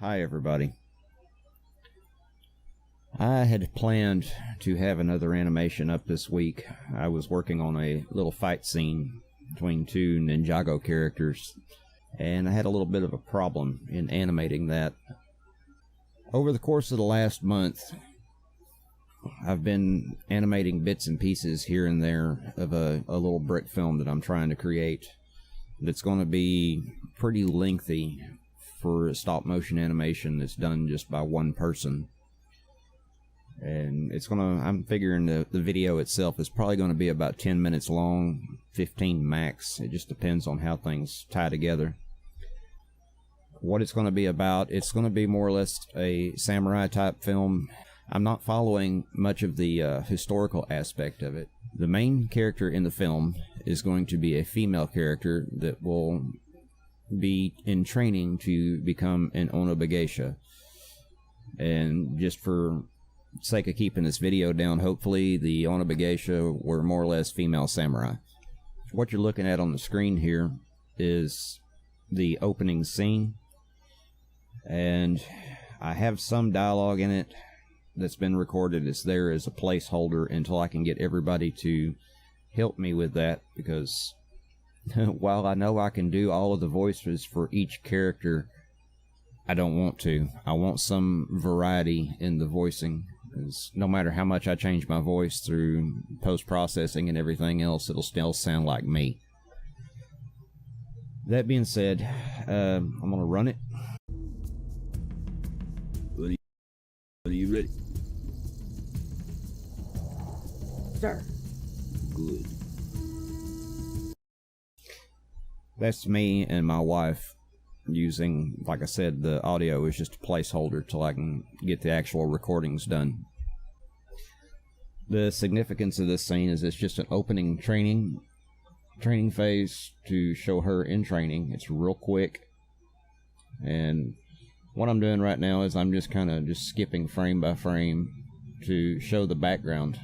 Hi everybody. I had planned to have another animation up this week. I was working on a little fight scene between two Ninjago characters, and I had a little bit of a problem in animating that. Over the course of the last month, I've been animating bits and pieces here and there of a little brick film that I'm trying to create that's going to be pretty lengthy for a stop motion animation that's done just by one person. And I'm figuring the video itself is probably going to be about 10 minutes long, 15 max. It just depends on how things tie together. What it's going to be about, it's going to be more or less a samurai type film. I'm not following much of the historical aspect of it. The main character in the film is going to be a female character that will be in training to become an onobageisha. And just for sake of keeping this video down, hopefully the onobageisha were more or less female samurai. What you're looking at on the screen here is the opening scene, and I have some dialogue in it that's been recorded. It's there as a placeholder until I can get everybody to help me with that, because while I know I can do all of the voices for each character, I don't want to. I want some variety in the voicing, because no matter how much I change my voice through post-processing and everything else, it'll still sound like me. That being said, I'm going to run it. Are you ready? Sir. Good. That's me and my wife using, like I said, the audio is just a placeholder till I can get the actual recordings done. The significance of this scene is it's just an opening training phase to show her in training. It's real quick, and what I'm doing right now is I'm just kind of skipping frame by frame to show the background.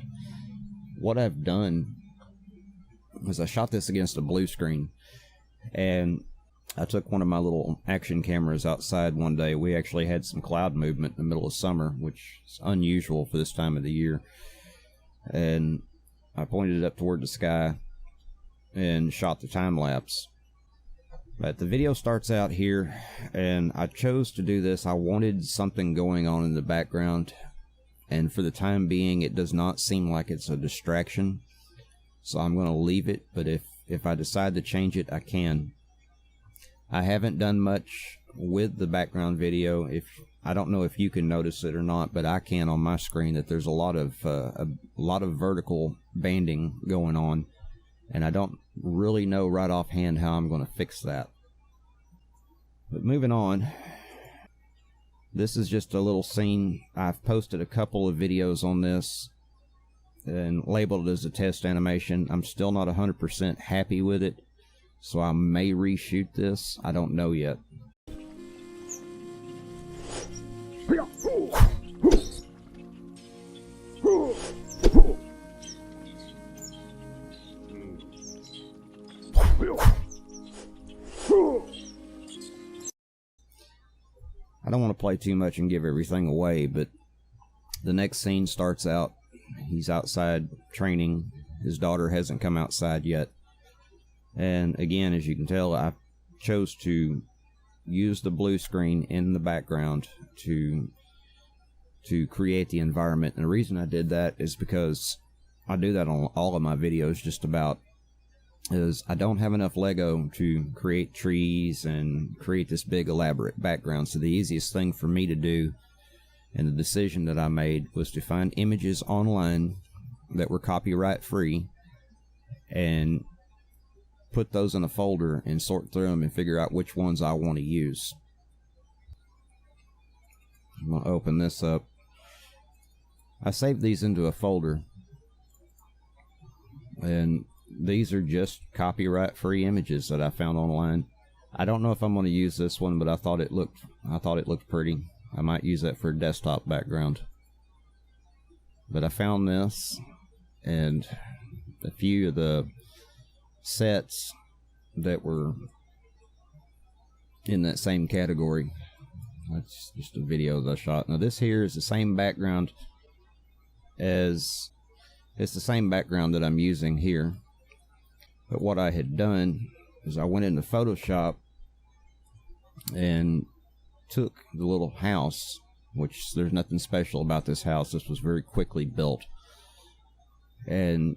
What I've done is I shot this against a blue screen, and I took one of my little action cameras outside one day. We actually had some cloud movement in the middle of summer, which is unusual for this time of the year. And I pointed it up toward the sky and shot the time lapse. But the video starts out here, and I chose to do this. I wanted something going on in the background, and for the time being it does not seem like it's a distraction, so I'm going to leave it. But if I decide to change it, I can. I haven't done much with the background video. I don't know if you can notice it or not, but I can on my screen, that there's a lot of vertical banding going on, and I don't really know right offhand how I'm going to fix that. But moving on, this is just a little scene. I've posted a couple of videos on this and labeled it as a test animation. I'm still not 100% happy with it, so I may reshoot this. I don't know yet. I don't want to play too much and give everything away, but the next scene starts out. He's outside training. His daughter hasn't come outside yet. And again, as you can tell, I chose to use the blue screen in the background to create the environment. And the reason I did that is because I do that on all of my videos just about, is I don't have enough Lego to create trees and create this big elaborate background. So the easiest thing for me to do, and the decision that I made, was to find images online that were copyright free and put those in a folder and sort through them and figure out which ones I want to use. I'm going to open this up. I saved these into a folder, and these are just copyright free images that I found online. I don't know if I'm going to use this one, but I thought it looked pretty. I might use that for a desktop background. But I found this and a few of the sets that were in that same category. That's just a video that I shot. Now this here is the same background as, it's the same background that I'm using here. But what I had done is I went into Photoshop and took the little house, which there's nothing special about this house. This was very quickly built. And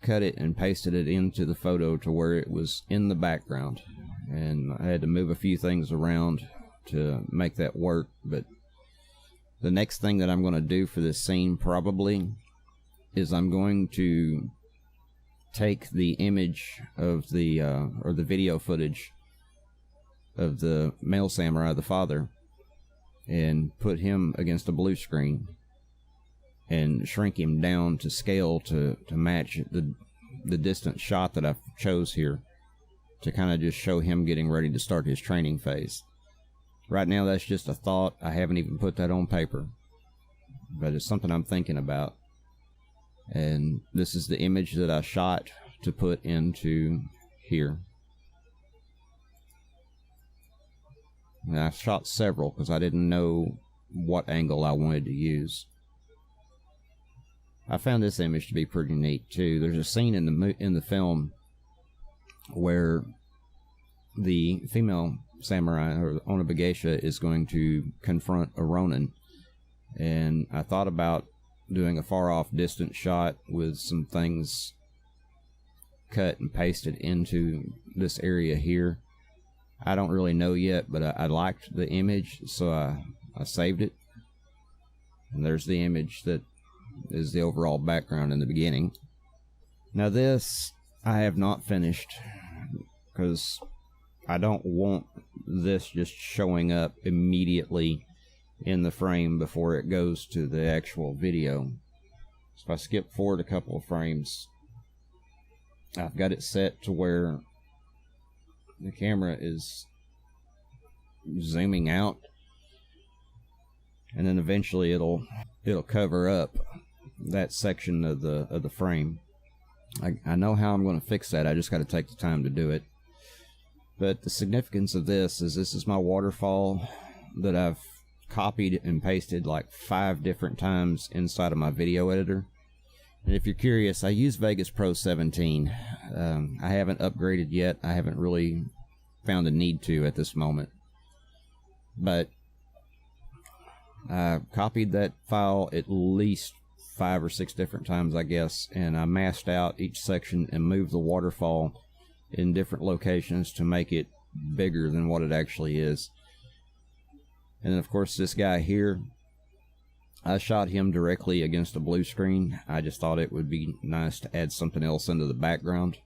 cut it and pasted it into the photo to where it was in the background. And I had to move a few things around to make that work. But the next thing that I'm going to do for this scene probably is I'm going to take the image of the or the video footage of the male samurai, the father, and put him against a blue screen and shrink him down to scale to match the distant shot that I chose here, to kind of just show him getting ready to start his training phase. Right now that's just a thought. I haven't even put that on paper, but it's something I'm thinking about. And this is the image that I shot to put into here. And I shot several because I didn't know what angle I wanted to use. I found this image to be pretty neat too. There's a scene in the film where the female samurai, or Onibagesha, is going to confront a Ronin, and I thought about doing a far off distant shot with some things cut and pasted into this area here. I don't really know yet, but I liked the image, so I saved it. And there's the image that is the overall background in the beginning. Now this I have not finished because I don't want this just showing up immediately in the frame before it goes to the actual video. So if I skip forward a couple of frames, I've got it set to where the camera is zooming out, and then eventually it'll cover up that section of the frame. I know how I'm going to fix that. I just got to take the time to do it. But the significance of this is my waterfall that I've copied and pasted like 5 different times inside of my video editor. And if you're curious, I use Vegas Pro 17. I haven't upgraded yet. I haven't really found a need to at this moment. But I copied that file at least 5 or 6 different times, I guess, and I masked out each section and moved the waterfall in different locations to make it bigger than what it actually is. And then of course this guy here, I shot him directly against a blue screen. I just thought it would be nice to add something else into the background.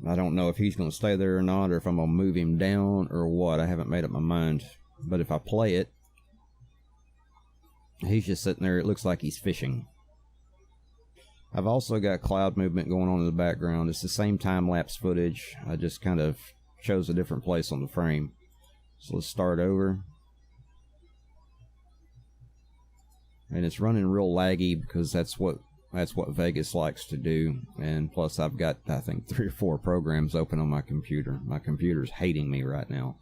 I don't know if he's going to stay there or not, or if I'm going to move him down or what. I haven't made up my mind. But if I play it, he's just sitting there. It looks like he's fishing. I've also got cloud movement going on in the background. It's the same time-lapse footage. I just kind of chose a different place on the frame. So let's start over. And it's running real laggy because that's what Vegas likes to do. And plus I've got, I think, 3 or 4 programs open on my computer. My computer's hating me right now.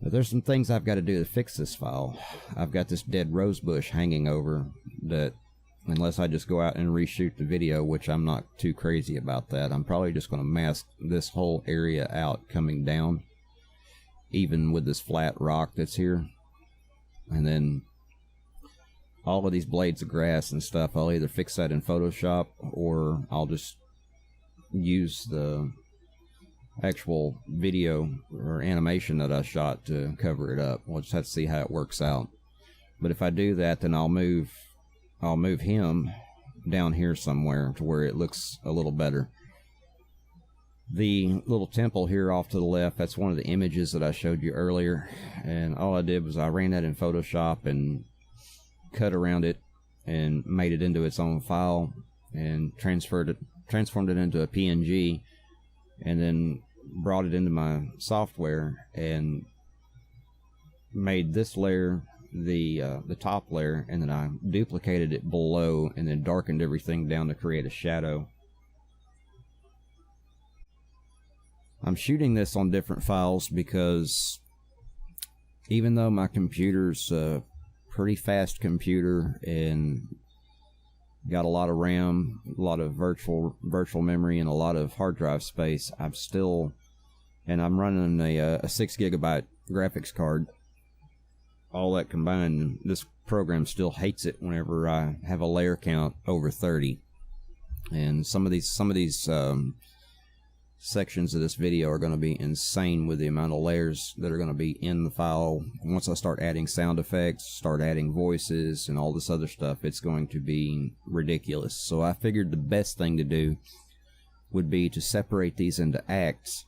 But there's some things I've got to do to fix this file. I've got this dead rose bush hanging over that, unless I just go out and reshoot the video, which I'm not too crazy about that, I'm probably just going to mask this whole area out coming down, even with this flat rock that's here. And then all of these blades of grass and stuff, I'll either fix that in Photoshop or I'll just use the actual video or animation that I shot to cover it up. We'll just have to see how it works out. But if I do that, then I'll move him down here somewhere to where it looks a little better. The little temple here off to the left, that's one of the images that I showed you earlier, and all I did was I ran that in Photoshop and cut around it and made it into its own file and transformed it into a PNG, and then brought it into my software and made this layer the top layer, and then I duplicated it below and then darkened everything down to create a shadow. I'm shooting this on different files because even though my computer's a pretty fast computer and got a lot of RAM, a lot of virtual memory, and a lot of hard drive space, I'm running a 6 gigabyte graphics card. All that combined, this program still hates it whenever I have a layer count over 30. And some of these sections of this video are going to be insane with the amount of layers that are going to be in the file. Once I start adding sound effects, start adding voices, and all this other stuff, it's going to be ridiculous. So I figured the best thing to do would be to separate these into acts,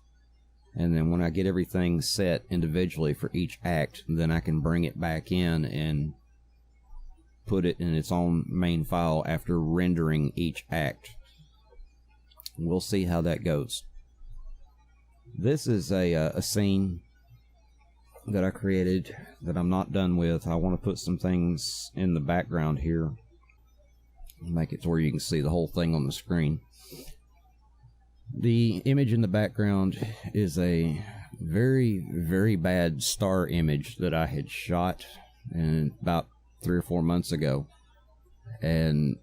and then when I get everything set individually for each act, then I can bring it back in and put it in its own main file after rendering each act. We'll see how that goes. This is a scene that I created that I'm not done with. I want to put some things in the background here, make it to where you can see the whole thing on the screen. The image in the background is a very, very bad star image that I had shot about 3 or 4 months ago, and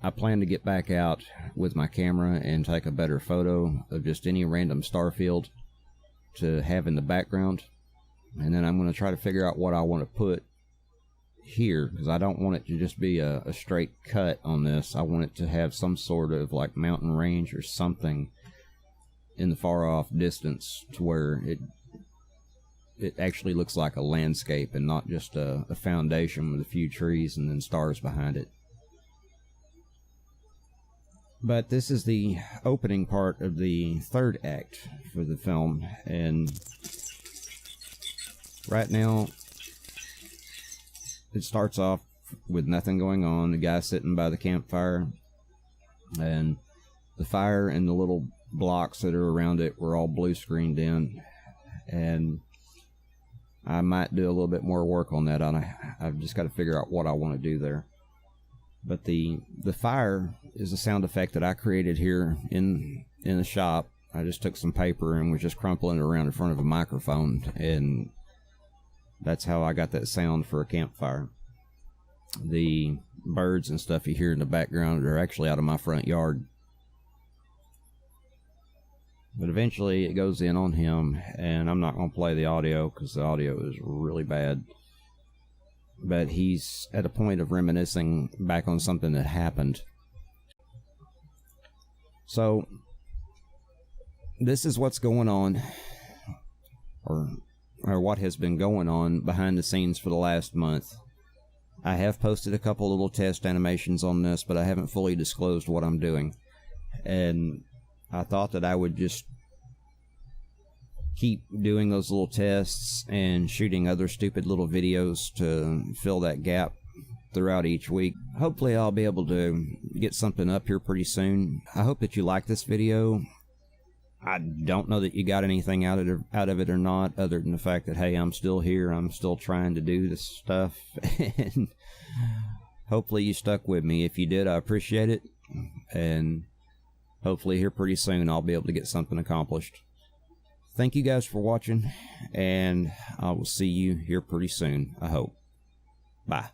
I plan to get back out with my camera and take a better photo of just any random star field to have in the background. And then I'm going to try to figure out what I want to put here, because I don't want it to just be a straight cut on this. I want it to have some sort of like mountain range or something in the far off distance to where it actually looks like a landscape and not just a foundation with a few trees and then stars behind it. But this is the opening part of the third act for the film, and right now it starts off with nothing going on, the guy sitting by the campfire, and the fire and the little blocks that are around it were all blue screened in, and I might do a little bit more work on that. I've just got to figure out what I want to do there. But the fire is a sound effect that I created here in the shop. I just took some paper and was just crumpling it around in front of a microphone, and that's how I got that sound for a campfire. The birds and stuff you hear in the background are actually out of my front yard. But eventually it goes in on him, and I'm not going to play the audio because the audio is really bad. But he's at a point of reminiscing back on something that happened. So this is what's going on, or what has been going on behind the scenes for the last month. I have posted a couple little test animations on this, but I haven't fully disclosed what I'm doing. And I thought that I would just keep doing those little tests and shooting other stupid little videos to fill that gap throughout each week. Hopefully I'll be able to get something up here pretty soon. I hope that you like this video. I don't know that you got anything out of it or not, other than the fact that, hey, I'm still here, I'm still trying to do this stuff, and hopefully you stuck with me. If you did, I appreciate it, and hopefully here pretty soon I'll be able to get something accomplished. Thank you guys for watching, and I will see you here pretty soon, I hope. Bye.